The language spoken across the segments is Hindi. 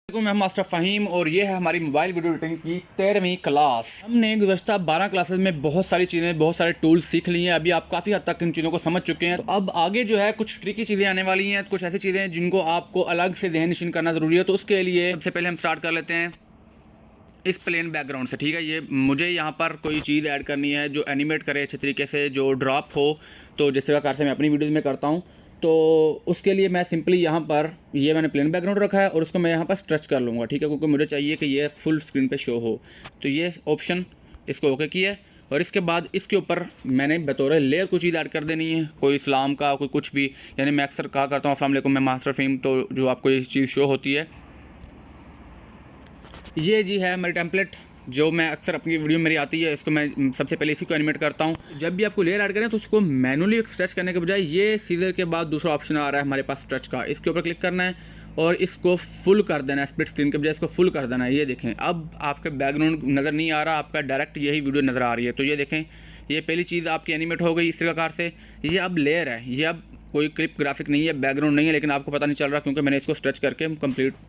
मैं मास्टर फ़हीम और ये है हमारी मोबाइल वीडियो एडिटिंग की 13वीं क्लास। हमने गुज़श्ता 12 क्लासेस में बहुत सारी चीज़ें, बहुत सारे टूल्स सीख लिए हैं। अभी आप काफ़ी हद तक इन चीज़ों को समझ चुके हैं। तो अब आगे जो है कुछ ट्रिकी चीज़ें आने वाली हैं, कुछ ऐसी चीज़ें जिनको आपको अलग से ज़हन नशीन करना ज़रूरी है। तो उसके लिए सबसे पहले हम स्टार्ट कर लेते हैं इस प्लेन बैकग्राउंड से। ठीक है, ये मुझे यहाँ पर कोई चीज़ ऐड करनी है जो एनिमेट करे अच्छे तरीके से, जो ड्रॉप हो। तो जिस प्रकार से मैं अपनी वीडियोज़ में करता हूँ, तो उसके लिए मैं सिंपली यहाँ पर ये मैंने प्लेन बैकग्राउंड रखा है और उसको मैं यहाँ पर स्ट्रेच कर लूँगा। ठीक है, क्योंकि मुझे चाहिए कि ये फुल स्क्रीन पे शो हो। तो ये ऑप्शन इसको ओके किया है और इसके बाद इसके ऊपर मैंने बतौर लेयर कुछ चीज़ ऐड कर देनी है, कोई इस्लाम का, कोई कुछ भी। यानी मैं अक्सर कहा करता हूँ अस्सलाम वालेकुम, मैं मास्टर फ़हीम, तो जो आपको ये चीज़ शो होती है, ये जी है मेरी टेम्पलेट जो मैं अक्सर अपनी वीडियो मेरी आती है। इसको मैं सबसे पहले इसी को एनिमेट करता हूँ। जब भी आपको लेयर ऐड करें तो उसको मैनुअली स्ट्रेच करने के बजाय ये सीजर के बाद दूसरा ऑप्शन आ रहा है हमारे पास स्ट्रेच का, इसके ऊपर क्लिक करना है और इसको फुल कर देना है। स्प्लिट स्क्रीन के बजाय इसको फुल कर देना है। ये देखें, अब आपके बैकग्राउंड नज़र नहीं आ रहा, आपका डायरेक्ट यही वीडियो नज़र आ रही है। तो ये देखें, ये पहली चीज़ आपकी एनिमेट हो गई इस प्रकार से। ये अब लेयर है, ये अब कोई क्लिप ग्राफिक नहीं है, बैकग्राउंड नहीं है, लेकिन आपको पता नहीं चल रहा क्योंकि मैंने इसको स्ट्रेच करके कंप्लीट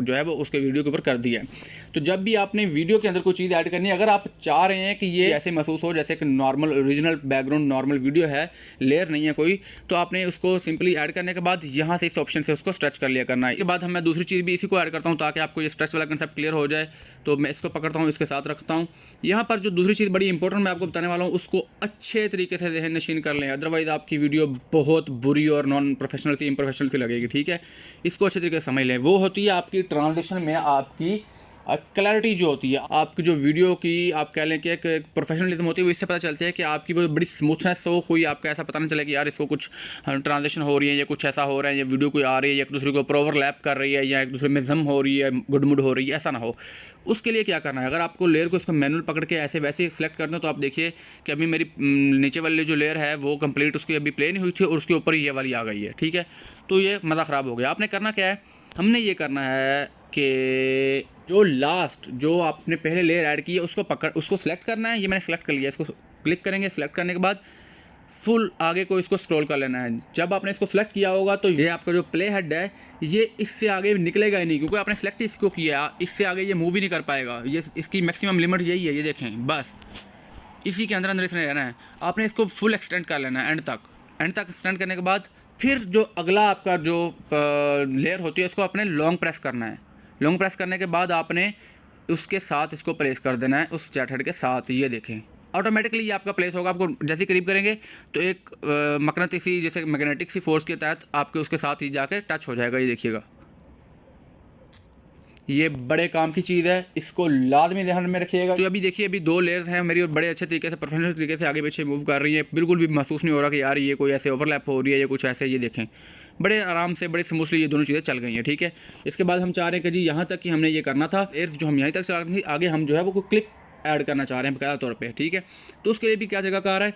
जो है वो उसके वीडियो के ऊपर कर दिया है। तो जब भी आपने वीडियो के अंदर कोई चीज़ ऐड करनी है, अगर आप चाह रहे हैं कि ये ऐसे महसूस हो जैसे कि normal original background normal video है, लेयर नहीं है कोई, तो आपने उसको सिंपली ऐड करने के बाद यहाँ से इस ऑप्शन से उसको स्ट्रेच कर लिया करना है। इसके बाद मैं दूसरी चीज़ भी इसी को ऐड करता हूँ ताकि आपको ये स्ट्रेच वाला कंसेप्ट क्लियर हो जाए। तो मैं इसको पकड़ता हूँ, इसके साथ रखता हूँ। यहाँ पर जो दूसरी चीज़ बड़ी इंपॉर्टेंट मैं आपको बताने वाला हूँ, उसको अच्छे तरीके से ज़हन नशीन कर लें, अदरवाइज़ आपकी वीडियो बहुत बुरी और नॉन प्रोफेशनल सी, इम्प्रोफेशनल सी लगेगी। ठीक है, इसको अच्छे तरीके से समझ लें। वो होती है आपकी ट्रांजिशन में आपकी क्लैरिटी जो होती है, आपकी जो वीडियो की आप कह लें कि एक प्रोफेशनलिज्म होती है, वो इससे पता चलती है कि आपकी वो बड़ी स्मूथनेस हो। कोई आपका ऐसा पता नहीं चले कि यार इसको कुछ ट्रांजिशन हो रही है या कुछ ऐसा हो रहा है, या वीडियो कोई आ रही है या एक दूसरे को ओवरलैप कर रही है या एक दूसरे में जम हो रही है, गुडमुड हो रही है, ऐसा ना हो। उसके लिए क्या करना है, अगर आपको लेयर को इसको मैनुअल पकड़ के ऐसे वैसे सेलेक्ट करना है, तो आप देखिए कि अभी मेरी नीचे वाली जो लेयर है वो कंप्लीट उसकी अभी प्ले नहीं हुई थी और उसके ऊपर ये वाली आ गई है। ठीक है, तो ये मज़ा ख़राब हो गया। आपने करना क्या है, हमने ये करना है कि जो लास्ट जो आपने पहले लेयर ऐड की है उसको सेलेक्ट करना है। ये मैंने सेलेक्ट कर लिया, इसको क्लिक करेंगे। सेलेक्ट करने के बाद फुल आगे को इसको स्क्रॉल कर लेना है। जब आपने इसको सेलेक्ट किया होगा तो ये आपका जो प्ले हेड है ये इससे आगे निकलेगा ही नहीं, क्योंकि आपने सेलेक्ट इसको किया, इससे आगे ये मूव ही नहीं कर पाएगा। ये इसकी मैक्सिमम लिमिट यही है, ये देखें, बस इसी के अंदर इसने रहना है। आपने इसको फुल एक्सटेंड कर लेना है एंड तक एक्सटेंड करने के बाद फिर जो अगला आपका जो लेयर होती है उसको आपने लॉन्ग प्रेस करना है। लॉन्ग प्रेस करने के बाद आपने उसके साथ इसको प्लेस कर देना है, उस चैट हेड के साथ। ये देखें, ऑटोमेटिकली ये आपका प्लेस होगा। आपको जैसे करीब करेंगे तो एक मकनतीसी जैसे मैग्नेटिक सी फोर्स के तहत आपके उसके साथ ही जाके टच हो जाएगा। ये देखिएगा, ये बड़े काम की चीज़ है, इसको लाजमी ध्यान में रखिएगा। तो अभी देखिए, अभी दो लेयर्स हैं मेरी और बड़े अच्छे तरीके से प्रोफेशनल तरीके से आगे पीछे मूव कर रही है। बिल्कुल भी महसूस नहीं हो रहा कि यार ये कोई ऐसे ओवरलैप हो रही है या कुछ ऐसे। ये देखें, बड़े आराम से, बड़े स्मूथली ये दोनों चीज़ें चल गई हैं। ठीक है, इसके बाद हम चाह रहे हैं कि जी यहाँ तक कि हमने ये करना था, लेयर जो हम यहीं तक चला रही थी, आगे हम जो है वो क्लिप ऐड करना चाह रहे हैं बकायदा तौर पर। ठीक है, तो उसके लिए भी क्या जगह का आ रहा है,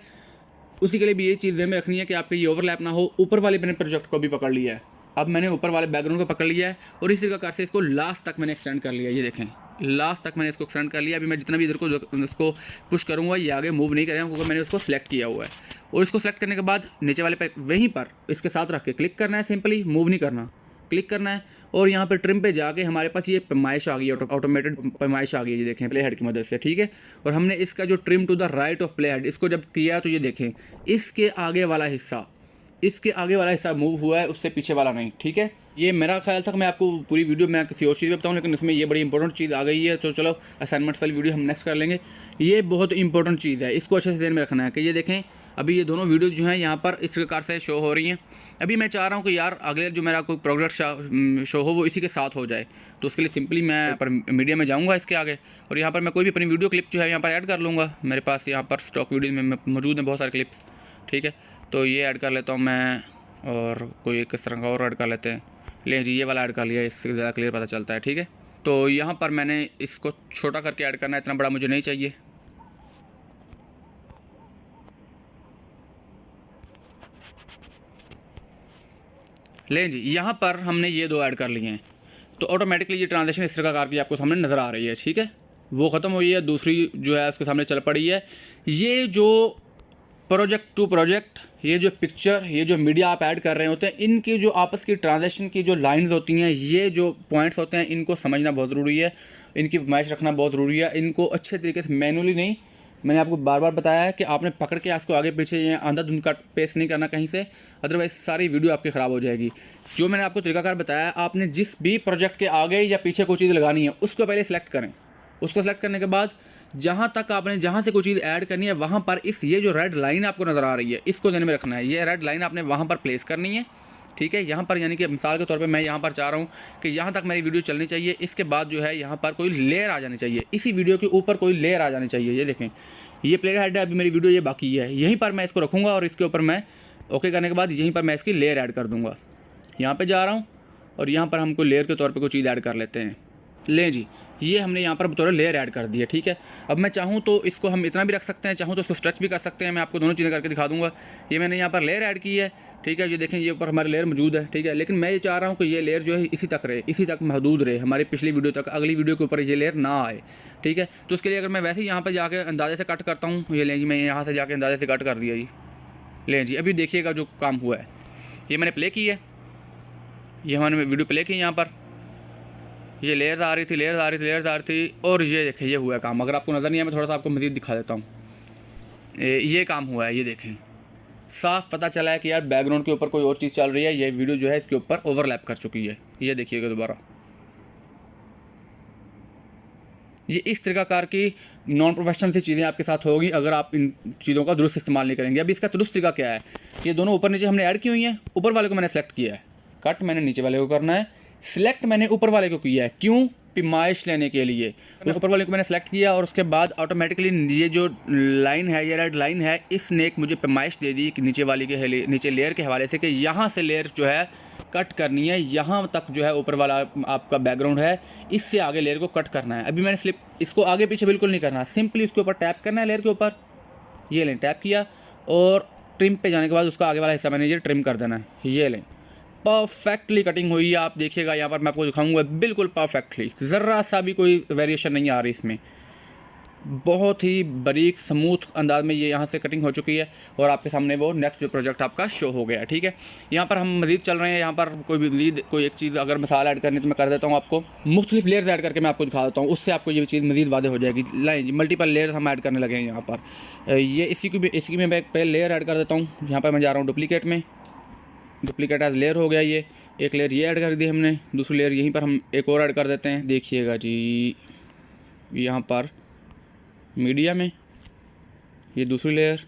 उसी के लिए भी ये चीज़ ध्यान में रखनी है कि आपके ये ओवरलैप ना हो। ऊपर वाले मैंने प्रोजेक्ट को भी पकड़ लिया है, अब मैंने ऊपर वाले बैकग्राउंड को पकड़ लिया है और इसी प्रकार से इसको लास्ट तक मैंने एक्सटेंड कर लिया। ये देखें, लास्ट तक मैंने इसको एक्सटेंड कर लिया। अभी मैं जितना भी इधर को इसको पुश करूँगा ये आगे मूव नहीं करेगा, क्योंकि मैंने उसको सेलेक्ट किया हुआ है। और इसको सेलेक्ट करने के बाद नीचे वाले पे वहीं पर इसके साथ रख के क्लिक करना है, सिंपली मूव नहीं करना, क्लिक करना है। और यहाँ पर ट्रिम पे जाके हमारे पास ये पैमाइश आ गई है, ऑटोमेटेड पैमाइश आ गई है। ये देखें, प्ले हेड की मदद से। ठीक है, और हमने इसका जो trim to the right of play head इसको जब किया तो ये देखें, इसके आगे वाला हिस्सा मूव हुआ है, उससे पीछे वाला नहीं। ठीक है, ये मेरा ख्याल था कि मैं आपको पूरी वीडियो में किसी और चीज़ में बताऊँ, लेकिन इसमें ये बड़ी इंपॉर्टेंट चीज़ आ गई है। तो चलो असाइनमेंट्स वाली वीडियो हम नेक्स्ट कर लेंगे। ये बहुत इंपॉर्टेंट चीज़ है, इसको अच्छे से ध्यान में रखना है कि ये देखें, अभी ये दोनों वीडियो जो हैं यहाँ पर इस प्रकार से शो हो रही हैं। अभी मैं चाह रहा हूँ कि यार अगले जो मेरा कोई प्रोजेक्ट शो हो वो इसी के साथ हो जाए। तो उसके लिए सिंपली मैं पर मीडिया में जाऊँगा इसके आगे, और यहाँ पर मैं कोई भी अपनी वीडियो क्लिप जो है यहाँ पर ऐड कर लूँगा। मेरे पास यहाँ पर स्टॉक वीडियो में मौजूद हैं बहुत सारे क्लिप्स। ठीक है, तो ये ऐड कर लेता हूँ मैं, और कोई किस तरह का और ऐड कर लेते हैं। ले जी, ये वाला ऐड कर लिया, इससे ज़्यादा क्लियर पता चलता है। ठीक है, तो यहाँ पर मैंने इसको छोटा करके ऐड करना है, इतना बड़ा मुझे नहीं चाहिए। ले जी, यहाँ पर हमने ये दो ऐड कर लिए हैं, तो ऑटोमेटिकली ये ट्रांजेक्शन इस प्रकार की आपको सामने नज़र आ रही है। ठीक है, वो ख़त्म हुई है, दूसरी जो है उसके सामने चल पड़ी है। ये जो प्रोजेक्ट टू प्रोजेक्ट ये जो पिक्चर, ये जो मीडिया आप ऐड कर रहे होते हैं, इनकी जो आपस की ट्रांजेक्शन की जो लाइंस होती हैं, ये जो पॉइंट्स होते हैं, इनको समझना बहुत ज़रूरी है, इनकी मैच रखना बहुत ज़रूरी है। इनको अच्छे तरीके से मैनुअली नहीं, मैंने आपको बार बार बताया है कि आपने पकड़ के इसको आगे पीछे या अंधाधुंध का पेस्ट नहीं करना कहीं से, अदरवाइज सारी वीडियो आपकी ख़राब हो जाएगी। जो मैंने आपको तरीकाकार बताया, आपने जिस भी प्रोजेक्ट के आगे या पीछे कोई चीज़ लगानी है उसको पहले सेलेक्ट करें। उसको सेलेक्ट करने के बाद जहाँ तक आपने जहाँ से कोई चीज़ ऐड करनी है वहाँ पर ये जो रेड लाइन आपको नज़र आ रही है, इसको ध्यान में रखना है। ये रेड लाइन आपने वहाँ पर प्लेस करनी है, ठीक है। यहाँ पर यानी कि मिसाल के तौर पे मैं यहाँ पर चाह रहा हूँ कि यहाँ तक मेरी वीडियो चलनी चाहिए, इसके बाद जो है यहाँ पर कोई लेयर आ जानी चाहिए, इसी वीडियो के ऊपर कोई लेयर आ जानी चाहिए। ये देखें, ये प्ले हेड है, अभी मेरी वीडियो ये बाकी है, यहीं पर मैं इसको रखूँगा और इसके ऊपर मैं ओके करने के बाद यहीं पर मैं इसकी लेयर ऐड कर दूँगा। यहाँ पर जा रहा हूँ और यहाँ पर हमको लेयर के तौर पर कोई चीज़ ऐड कर लेते हैं। लें जी, ये हमने यहाँ पर बतौर लेयर ऐड कर दी है, ठीक है। अब मैं चाहूँ तो इसको हम इतना भी रख सकते हैं, चाहूँ तो इसको स्ट्रेच भी कर सकते हैं। मैं आपको दोनों चीज़ें करके दिखा दूँगा। ये मैंने यहाँ पर लेयर ऐड की है, ठीक है। ये देखें, ये ऊपर हमारी लेयर मौजूद है, ठीक है। लेकिन मैं ये चाह रहा हूँ कि ये लेयर जो है इसी तक रहे, इसी तक महदूद रहे, हमारी पिछली वीडियो तक, अगली वीडियो के ऊपर ये लेयर ना आए, ठीक है। तो उसके लिए अगर मैं वैसे ही यहाँ पर जाके अंदाजे से कट करता हूँ, ये लें जी, मैं यहाँ से जाके अंदाजे से कट कर दिया जी। लें जी, अभी देखिएगा जो काम हुआ है। ये मैंने प्ले की है, ये हमने वीडियो प्ले की, यहाँ पर ये लेयर्स आ रही थी और ये देखें ये हुआ काम। अगर आपको नज़र नहीं आया, मैं थोड़ा सा आपको मज़ीद दिखा देता हूँ। ये काम हुआ है, ये देखें, साफ पता चला है कि यार बैकग्राउंड के ऊपर कोई और चीज़ चल रही है, ये वीडियो जो है इसके ऊपर ओवरलैप कर चुकी है। ये देखिएगा दोबारा, ये इस तरीकाकार की नॉन प्रोफेशनल सी चीज़ें आपके साथ होगी अगर आप इन चीज़ों का दुरुस्त इस्तेमाल नहीं करेंगे। अभी इसका दुरुस्त तरीका क्या है, ये दोनों ऊपर नीचे हमने ऐड की हुई हैं। ऊपर वाले को मैंने सेलेक्ट किया है, कट मैंने नीचे वाले को करना है, सिलेक्ट मैंने ऊपर वाले को किया है। क्यों? पिमाइश लेने के लिए। ऊपर वाले को मैंने सेलेक्ट किया और उसके बाद ऑटोमेटिकली ये जो लाइन है, ये रेड लाइन है, इसने एक मुझे पिमाइश दे दी कि नीचे वाली के नीचे लेयर के हवाले से कि यहाँ से लेयर जो है कट करनी है, यहाँ तक जो है ऊपर वाला आपका बैकग्राउंड है, इससे आगे लेयर को कट करना है। अभी मैंने इसको आगे पीछे बिल्कुल नहीं करना, सिंपली इसके ऊपर टैप करना है लेयर के ऊपर। ये लें, टैप किया और ट्रिम पे जाने के बाद उसका आगे वाला हिस्सा मैंने ये ट्रिम कर देना है। ये लें, परफेक्टली कटिंग हुई है। आप देखिएगा यहाँ पर मैं आपको दिखाऊंगा, बिल्कुल परफेक्टली, ज़रा सा भी कोई वेरिएशन नहीं आ रही इसमें। बहुत ही बारीक स्मूथ अंदाज में ये यहाँ से कटिंग हो चुकी है और आपके सामने वो नेक्स्ट जो प्रोजेक्ट आपका शो हो गया, ठीक है। यहाँ पर हम मज़ीद चल रहे हैं, यहाँ पर कोई भी मज़ीद कोई एक चीज़ अगर मिसाल ऐड करनी तो मैं कर देता हूँ आपको, मुख्तलिफ लेयर्स ऐड करके मैं आपको दिखा देता हूँ, उससे आपको ये चीज़ मज़ीद वादे हो जाएगी। लाइन मल्टीपल लेयर्स हम ऐड करने लगे हैं यहाँ पर। ये इसी में मैं पहले लेयर ऐड कर देता हूँ। यहाँ पर मैं जा रहा हूँ डुप्लीकेट में, डुप्लीकेट एज लेयर हो गया। ये एक लेयर ये ऐड कर दी हमने, दूसरी लेयर यहीं पर हम एक और ऐड कर देते हैं। देखिएगा जी, यहाँ पर मीडिया में ये दूसरी लेयर,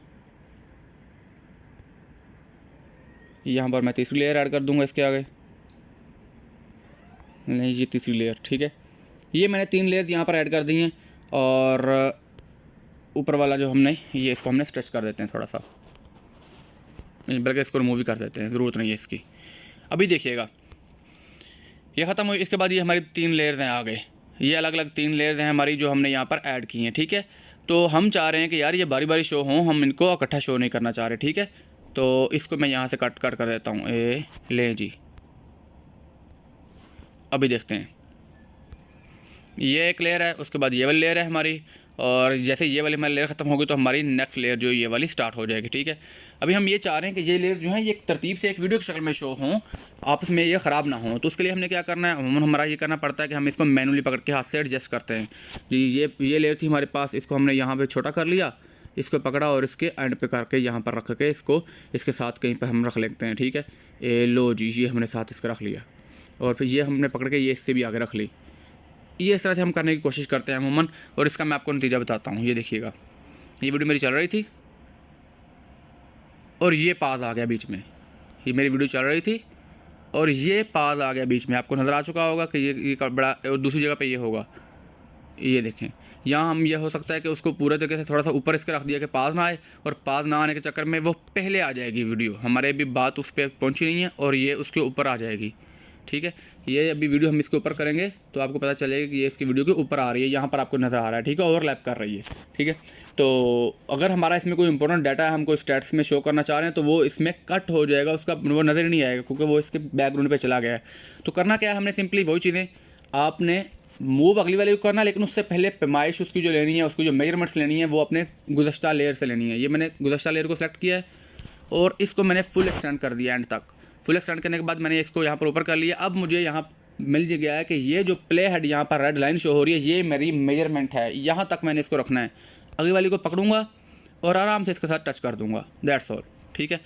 यहाँ पर मैं तीसरी लेयर ऐड कर दूंगा इसके आगे, नहीं ये तीसरी लेयर, ठीक है। ये मैंने 3 लेयर यहाँ पर ऐड कर दी हैं और ऊपर वाला जो हमने ये इसको हमने स्ट्रेच कर देते हैं थोड़ा सा, बल्कि इसको रिमूव भी कर देते हैं, ज़रूरत नहीं है इसकी। अभी देखिएगा ये ख़त्म हुई, इसके बाद ये हमारी 3 लेयर्स हैं आगे, ये अलग अलग 3 लेयर्स हैं हमारी जो हमने यहाँ पर ऐड की हैं, ठीक है। तो हम चाह रहे हैं कि यार ये बारी बारी शो हों, हम इनको इकट्ठा शो नहीं करना चाह रहे, ठीक है। तो इसको मैं यहाँ से कट कर देता हूँ। ले जी, अभी देखते हैं, ये एक लेयर है, उसके बाद ये वाली लेयर है हमारी, और जैसे ये वाली हमारी लेयर ख़त्म होगी तो हमारी नेक्स्ट लेयर जो ये वाली स्टार्ट हो जाएगी, ठीक है। अभी हम ये चाह रहे हैं कि ये लेयर जो है ये एक तरतीब से एक वीडियो की शक्ल में शो हों, आपस में ये ख़राब ना हो। तो उसके लिए हमने क्या करना है, अमूमन हमारा ये करना पड़ता है कि हम इसको मैनुअली पकड़ के हाथ से एडजस्ट करते हैं जी। ये लेयर थी हमारे पास, इसको हमने यहाँ पर छोटा कर लिया, इसको पकड़ा और इसके एंड पे करके यहाँ पर रख के इसको इसके साथ कहीं पर हम रख लेते हैं, ठीक है। लो जी, ये हमने साथ इसका रख लिया और फिर ये हमने पकड़ के ये इससे भी आगे रख ली। ये इस तरह से हम करने की कोशिश करते हैं अमूमन, और इसका मैं आपको नतीजा बताता हूँ। ये देखिएगा, ये वीडियो मेरी चल रही थी और ये पाज आ गया बीच में, ये मेरी वीडियो चल रही थी और ये पाज आ गया बीच में। आपको नज़र आ चुका होगा कि ये बड़ा, और दूसरी जगह पे ये होगा, ये देखें। यहाँ हम ये हो सकता है कि उसको पूरे तरीके से थोड़ा सा ऊपर इसके रख दिया कि पाज ना आए, और पाज ना आने के चक्कर में वो पहले आ जाएगी वीडियो, हमारे भी बात उस पर पहुँची नहीं है और ये उसके ऊपर आ जाएगी, ठीक है। ये अभी वीडियो हम इसके ऊपर करेंगे तो आपको पता चलेगा कि ये इसकी वीडियो के ऊपर आ रही है, यहाँ पर आपको नज़र आ रहा है, ठीक है, ओवरलैप कर रही है, ठीक है। तो अगर हमारा इसमें कोई इंपॉर्टेंट डाटा है, हम कोई स्टैट्स में शो करना चाह रहे हैं तो वो इसमें कट हो जाएगा, उसका वो नज़र ही नहीं आएगा क्योंकि वो इसके बैकग्राउंड पे चला गया है। तो करना क्या है, हमने सिंपली वही चीज़ें आपने मूव अगली वाली को करना, लेकिन उससे पहले पैमाइश उसकी जो लेनी है, उसकी जो मेजरमेंट्स लेनी है वो अपने गुज़श्ता लेयर से लेनी है। ये मैंने गुज़श्ता लेयर को सेलेक्ट किया है और इसको मैंने फुल एक्सटेंड कर दिया एंड तक। फुल एक्सटेंड करने के बाद मैंने इसको यहाँ पर ऊपर कर लिया। अब मुझे यहाँ मिल गया है कि ये जो प्ले हेड यहाँ पर रेड लाइन शो हो रही है, ये मेरी मेजरमेंट है, यहाँ तक मैंने इसको रखना है। अगली वाली को पकड़ूंगा और आराम से इसके साथ टच कर दूंगा, दैट्स ऑल। ठीक है,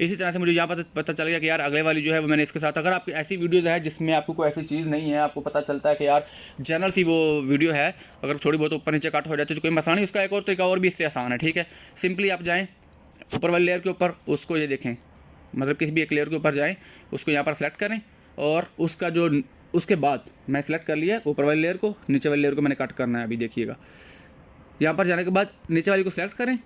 इसी तरह से मुझे यहाँ पर पता चल गया कि यार अगले वाली जो है वो मैंने इसके साथ, अगर आपकी ऐसी वीडियोज़ है जिसमें आपको कोई ऐसी चीज़ नहीं है, आपको पता चलता है कि यार जनरल सी वो वीडियो है, अगर थोड़ी बहुत ऊपर नीचे कट हो जाती है तो कोई मसला नहीं, उसका एक और तरीका और भी इससे आसान है। ठीक है, सिंपली आप जाएँ ऊपर वाली लेयर के ऊपर, उसको ये देखें, मतलब किसी भी एक लेयर के ऊपर जाएँ, उसको यहाँ पर सेलेक्ट करें और उसका जो उसके बाद मैं सेलेक्ट कर लिया ऊपर वाली लेयर को, नीचे वाली लेयर को मैंने कट करना है। अभी देखिएगा, यहाँ पर जाने के बाद नीचे वाली को सिलेक्ट करें,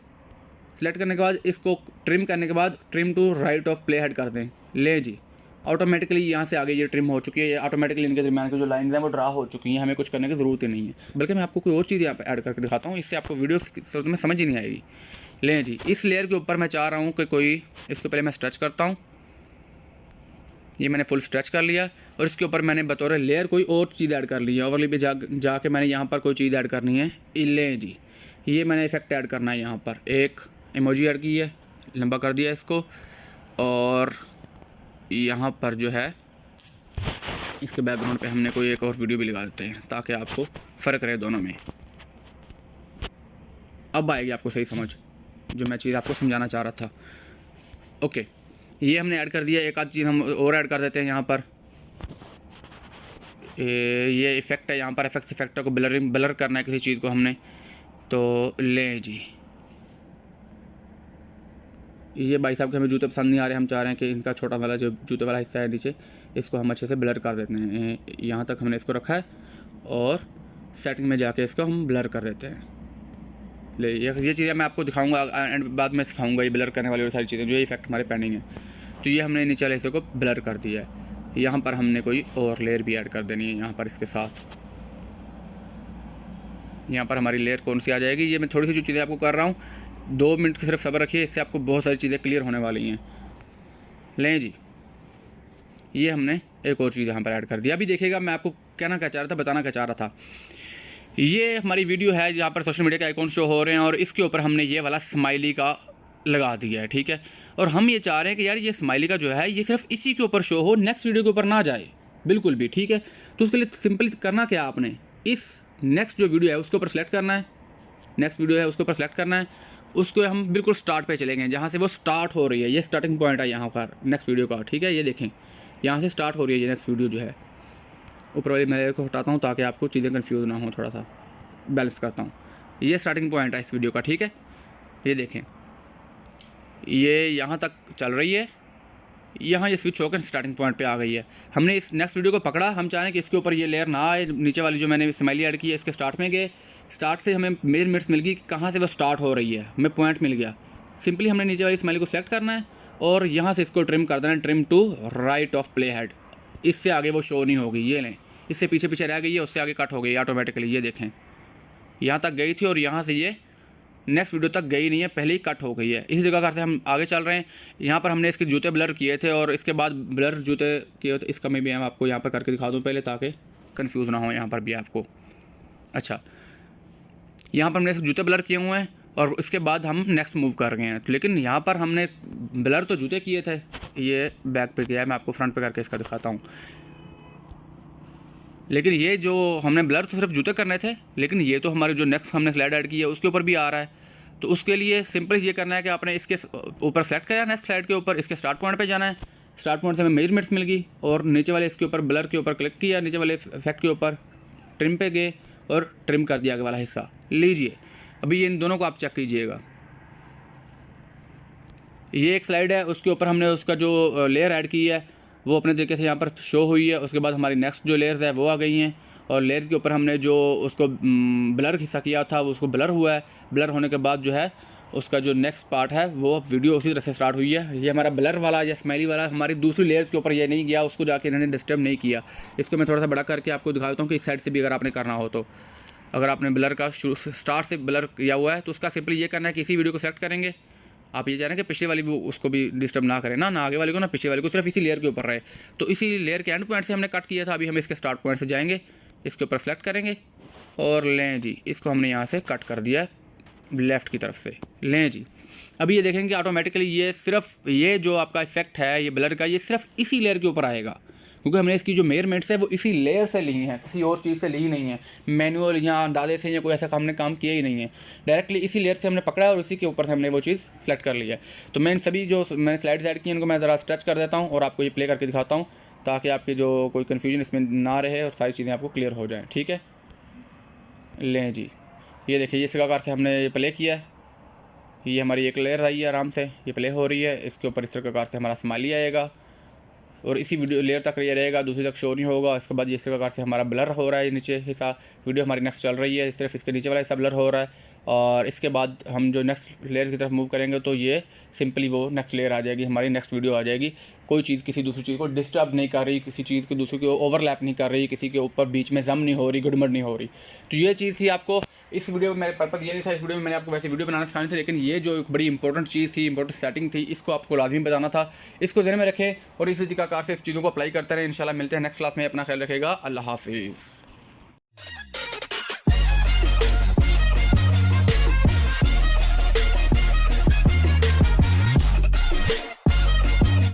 सेलेक्ट करने के बाद इसको ट्रिम करने के बाद trim to right of play head कर दें। ले जी, ऑटोमेटिकली यहाँ से आगे ये ट्रिम हो चुकी है, ये ऑटोमेटिकली इनके दरमियान की जो लाइंस हैं वो ड्रा हो चुकी हैं, हमें कुछ करने की ज़रूरत ही नहीं है। बल्कि मैं आपको कोई और चीज़ यहाँ पर ऐड करके दिखाता हूँ, इससे आपको वीडियो में समझ ही नहीं आएगी। लें जी, इस लेयर के ऊपर मैं चाह रहा हूँ कि कोई, इसको पहले मैं स्ट्रेच करता हूँ, ये मैंने फुल स्ट्रेच कर लिया और इसके ऊपर मैंने बतौर लेयर कोई और चीज़ ऐड कर ली है। ओवरले पे जाके मैंने यहाँ पर कोई चीज़ ऐड करनी है। लें जी, ये मैंने इफेक्ट ऐड करना है, यहाँ पर एक इमोजी ऐड की है, लंबा कर दिया इसको, और यहाँ पर जो है इसके बैकग्राउंड पे हमने कोई एक और वीडियो भी लगा देते हैं ताकि आपको फ़र्क रहे दोनों में। अब आएगी आपको सही समझ जो मैं चीज़ आपको समझाना चाह रहा था। ओके, ये हमने ऐड कर दिया। एक आध चीज़ हम और ऐड कर देते हैं यहाँ पर, ये इफ़ेक्ट है, यहाँ पर इफेक्ट को ब्लर करना है किसी चीज़ को हमने, तो लें जी, ये भाई साहब के हमें जूते पसंद नहीं आ रहे, हम चाह रहे हैं कि इनका छोटा वाला जो जूते वाला हिस्सा है नीचे, इसको हम अच्छे से ब्लर कर देते हैं। यहाँ तक हमने इसको रखा है और सेटिंग में जाके इसको हम ब्लर कर देते हैं। ले, ये चीज़ें मैं आपको दिखाऊंगा एंड बाद में सिखाऊंगा, ये ब्लर करने वाली और सारी चीज़ें, जो ये इफेक्ट हमारे पेंडिंग है। तो ये हमने नीचे वाले हिस्से को ब्लर कर दिया है। यहाँ पर हमने कोई और लेयर भी ऐड कर देनी है यहाँ पर इसके साथ। यहाँ पर हमारी लेयर कौन सी आ जाएगी, ये मैं थोड़ी सी जो चीज़ें आपको कर रहा हूँ, 2 मिनट की सिर्फ सब्र रखिए, इससे आपको बहुत सारी चीज़ें क्लियर होने वाली हैं। लें जी, ये हमने एक और चीज़ यहाँ पर ऐड कर दिया। अभी देखिएगा मैं आपको कहना क्या चाह रहा था, बताना क्या चाह रहा था। ये हमारी वीडियो है जहाँ पर सोशल मीडिया के आइकॉन शो हो रहे हैं और इसके ऊपर हमने ये वाला स्माइली का लगा दिया है। ठीक है, और हम ये चाह रहे हैं कि यार ये स्माइली का जो है ये सिर्फ इसी के ऊपर शो हो, नेक्स्ट वीडियो के ऊपर ना जाए बिल्कुल भी। ठीक है, तो उसके लिए सिंपल करना क्या, आपने इस नेक्स्ट जो वीडियो है उसके ऊपर सेलेक्ट करना है, नेक्स्ट वीडियो है उसके ऊपर सेलेक्ट करना है, उसको हम बिल्कुल स्टार्ट पे चलेंगे जहाँ से वो स्टार्ट हो रही है। ये स्टार्टिंग पॉइंट है यहाँ पर नेक्स्ट वीडियो का। ठीक है, ये देखें यहाँ से स्टार्ट हो रही है ये नेक्स्ट वीडियो जो है। ऊपर वाली मैं को हटाता हूँ ताकि आपको चीज़ें कंफ्यूज ना हो, थोड़ा सा बैलेंस करता हूँ। ये स्टार्टिंग पॉइंट है इस वीडियो का। ठीक है, ये देखें ये यहाँ तक चल रही है, यहाँ ये स्विच होकर स्टार्टिंग पॉइंट पे आ गई है। हमने इस नेक्स्ट वीडियो को पकड़ा, हम चाह रहे हैं कि इसके ऊपर ये लेयर ना आए, नीचे वाली जो मैंने स्माइली ऐड की है इसके स्टार्ट में गए, स्टार्ट से हमें मेजरमेंट्स मिल गई कि कहाँ से वो स्टार्ट हो रही है, हमें पॉइंट मिल गया। सिंपली हमने नीचे वाली स्माइली को सिलेक्ट करना है और यहाँ से इसको ट्रिम कर देना है, trim to right of play head. इससे आगे वो शो नहीं होगी, ये लें, इससे पीछे पीछे रह गई है, उससे आगे कट हो गई ऑटोमेटिकली। ये देखें यहाँ तक गई थी और यहाँ से ये नेक्स्ट वीडियो तक गई नहीं है, पहले ही कट हो गई है। इसी जगह से हम आगे चल रहे हैं। यहाँ पर हमने इसके जूते ब्लर किए थे और इसके बाद ब्लर जूते किए थे, इसका मैं भी हम आपको यहाँ पर करके दिखा दूँ पहले ताकि कंफ्यूज ना हो यहाँ पर भी आपको। अच्छा, यहाँ पर हमने इसके जूते ब्लर किए हुए हैं और इसके बाद हम नेक्स्ट मूव कर गए हैं। लेकिन यहाँ पर हमने ब्लर तो जूते किए थे, ये बैक पे किया है, मैं आपको फ्रंट पे करके इसका दिखाता हूँ। लेकिन ये जो हमने ब्लर तो सिर्फ जूते करने थे, लेकिन ये तो हमारे जो नेक्स्ट हमने स्लाइड ऐड की है उसके ऊपर भी आ रहा है। तो उसके लिए सिंपल ये करना है कि आपने इसके ऊपर सेलेक्ट किया नेक्स्ट स्लाइड के ऊपर, इसके स्टार्ट पॉइंट पे जाना है, स्टार्ट पॉइंट से हमें मेजरमेंट्स मिल गई और नीचे वाले इसके ऊपर ब्लर के ऊपर क्लिक किया, नीचे वाले इफेक्ट के ऊपर ट्रिम पे गए और ट्रिम कर दिया आगे वाला हिस्सा। लीजिए अभी ये इन दोनों को आप चेक कीजिएगा। ये एक स्लाइड है, उसके ऊपर हमने उसका जो लेयर ऐड की है वो अपने तरीके से यहाँ पर शो हुई है। उसके बाद हमारी नेक्स्ट जो लेयर्स है वो आ गई हैं और लेयर्स के ऊपर हमने जो उसको ब्लर हिस्सा किया था वो उसको ब्लर हुआ है। ब्लर होने के बाद जो है उसका जो नेक्स्ट पार्ट है वो वीडियो उसी तरह से स्टार्ट हुई है। ये हमारा ब्लर वाला या स्माइली वाला हमारी दूसरी लेयर्स के ऊपर ये नहीं गया, उसको जाके इन्होंने डिस्टर्ब नहीं किया। इसको मैं थोड़ा सा बड़ा करके आपको दिखा देता हूँ कि इस साइड से भी अगर आपने करना हो तो, अगर आपने ब्लर का स्टार्ट से ब्लर किया हुआ है तो उसका सिंपली ये करना है कि इसी वीडियो को सेलेक्ट करेंगे। आप ये चाह रहे हैं कि पिछले वाली वो उसको भी डिस्टर्ब ना करें, ना आगे वाले को ना पीछे वाले को, सिर्फ इसी लेयर के ऊपर रहे। तो इसी लेयर के एंड पॉइंट से हमने कट किया था, अभी हम इसके स्टार्ट पॉइंट से जाएंगे। इसके ऊपर सेलेक्ट करेंगे और लें जी, इसको हमने यहाँ से कट कर दिया है लेफ़्ट की तरफ से। लें जी, अभी ये देखेंगे ऑटोमेटिकली ये सिर्फ ये जो आपका इफेक्ट है ये ब्लर का, ये सिर्फ इसी लेयर के ऊपर आएगा, क्योंकि हमने इसकी जो मेजरमेंट्स है वो इसी लेयर से ली हैं, किसी और चीज़ से ली ही नहीं है, मैनुअल या अंदाजे से या कोई ऐसा हमने काम किया ही नहीं है। डायरेक्टली इसी लेयर से हमने पकड़ा है और इसी के ऊपर से हमने वो चीज़ सेलेक्ट कर ली है। तो मैं इन सभी जो मैंने स्लाइड्स ऐड की इनको मैं ज़रा स्ट्रेच कर देता हूँ और आपको ये प्ले करके दिखाता हूँ, ताकि आपकी जो कोई कन्फ्यूजन इसमें ना रहे और सारी चीज़ें आपको क्लियर हो जाएँ। ठीक है, लें जी, ये देखिए इस प्रकार से हमने ये प्ले किया है, ये हमारी एक लेयर आई है, आराम से ये प्ले हो रही है। इसके ऊपर इस प्रकार से हमारा स्माइली आएगा और इसी वीडियो लेयर तक ये रहेगा, दूसरी तक शो नहीं होगा। इसके बाद इस प्रकार से हमारा ब्लर हो रहा है, नीचे हिस्सा वीडियो हमारी नेक्स्ट चल रही है, सिर्फ इसके नीचे वाला हिस्सा ब्लर हो रहा है। और इसके बाद हम जो नेक्स्ट लेयर की तरफ मूव करेंगे तो ये सिंपली वो नेक्स्ट लेयर आ जाएगी, हमारी नेक्स्ट वीडियो आ जाएगी। कोई चीज़ किसी दूसरी चीज़ को डिस्टर्ब नहीं कर रही, किसी चीज़ को दूसरे को ओवरलैप नहीं कर रही, किसी के ऊपर बीच में जम नहीं हो रही, गड़बड़ नहीं हो रही। तो ये चीज़ थी आपको इस वीडियो में, मेरे पर्पज़ ये नहीं था इस वीडियो में मैंने आपको वैसे वीडियो बनाना सिखानी थी, लेकिन ये जो एक बड़ी इंपॉर्टेंट चीज़ थी, इंपॉर्टेंट सेटिंग थी, इसको आपको लाजमी बताना था। इसको ध्यान में रखें और इसी तरीक़ाकार से इस चीज़ों को अप्लाई करते रहें। इंशाल्लाह मिलते हैं नेक्स्ट क्लास में। अपना ख्याल रखेगा। अल्लाह हाफिज़।